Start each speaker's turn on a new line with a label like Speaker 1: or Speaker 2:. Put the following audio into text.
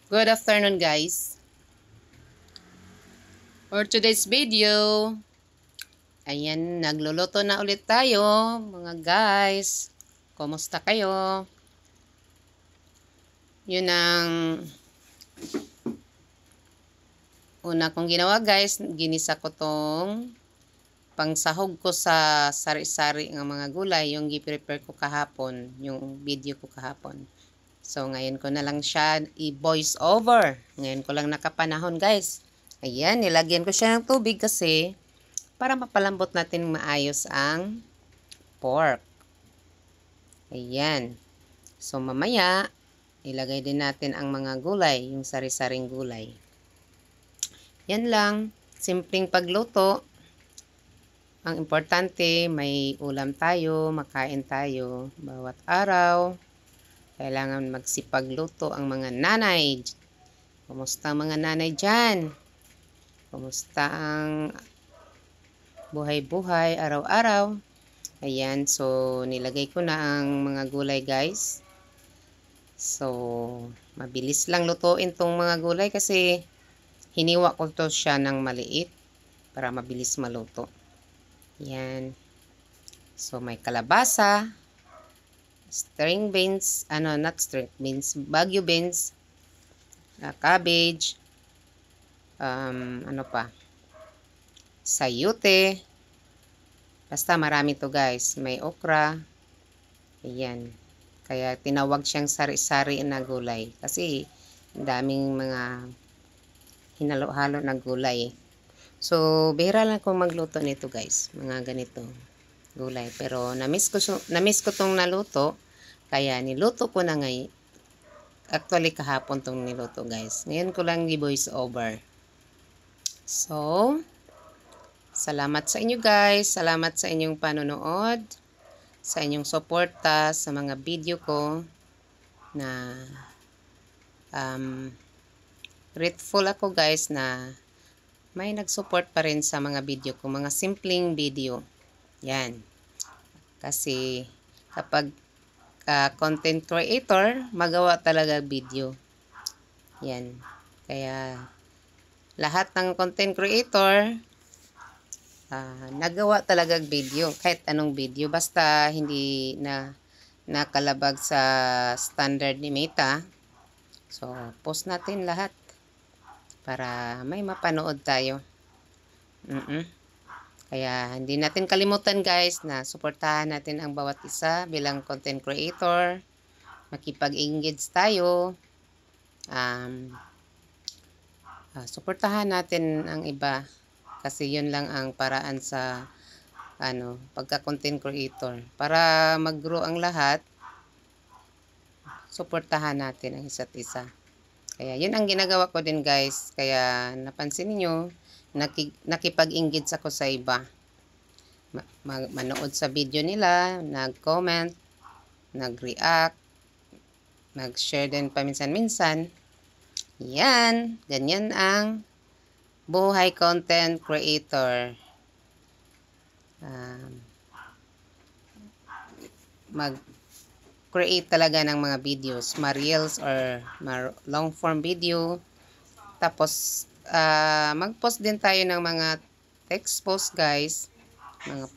Speaker 1: Good afternoon, guys. For today's video, ayan, nagluluto na ulit tayo, mga guys. Kumusta kayo? Yun ang una kong ginawa, guys. Ginisa ko tong pangsahog ko sa sari-sari ng mga gulay, yung gi-prepare ko kahapon, yung video ko kahapon. So, ngayon ko na lang siya i-voice over. Ngayon ko lang nakapanahon, guys. Ayan, nilagyan ko siya ng tubig kasi para mapalambot natin maayos ang pork. Ayan. So, mamaya, ilagay din natin ang mga gulay, yung sari-saring gulay. Yan lang. Simpleng pagluto. Ang importante, may ulam tayo, makain tayo bawat araw. Kailangan magsipagluto ang mga nanay. Kumusta ang mga nanay dyan? Kumusta ang buhay-buhay, araw-araw? Ayan, so nilagay ko na ang mga gulay, guys. So, mabilis lang lutuin tong mga gulay kasi hiniwa ko to siya ng maliit para mabilis maluto. Ayan. So, may kalabasa, string beans, not string beans, Baguio beans, cabbage, sayote. Basta marami to, guys. May okra. Ayan. Kaya tinawag siyang sari-sari na gulay. Kasi daming mga hinalo-halo na gulay. So, bihira lang kung magluto nito, guys. Mga ganito gulay. Pero namiss ko tong naluto. Kaya niluto ko na ngayon. Actually, kahapon tong niluto, guys. Ngayon ko lang i-voice over. So, salamat sa inyo, guys. Salamat sa inyong panonood. Sa inyong suporta sa mga video ko na grateful ako, guys, na may nag-support pa rin sa mga video ko, mga simpleng video. Yan. Kasi kapag content creator, magawa talaga video. Yan. Kaya lahat ng content creator nagawa talaga video, kahit anong video, basta hindi na nakalabag sa standard ni Meta. So, post natin lahat para may mapanood tayo. Kaya hindi natin kalimutan, guys, na suportahan natin ang bawat isa bilang content creator. Makipag-engage tayo. Suportahan natin ang iba kasi yun lang ang paraan sa pagka-content creator. Para mag-grow ang lahat, suportahan natin ang isa't isa. Kaya yun ang ginagawa ko din, guys. Kaya napansin niyo, nakipag-engage ako sa iba. Manood sa video nila, nag-comment, nag-react, nag-share din paminsan-minsan. Yan, ganyan ang buhay content creator. Mag-create talaga ng mga videos, ma-reels or long form video. Tapos, mag-post din tayo ng mga text post, guys. Mga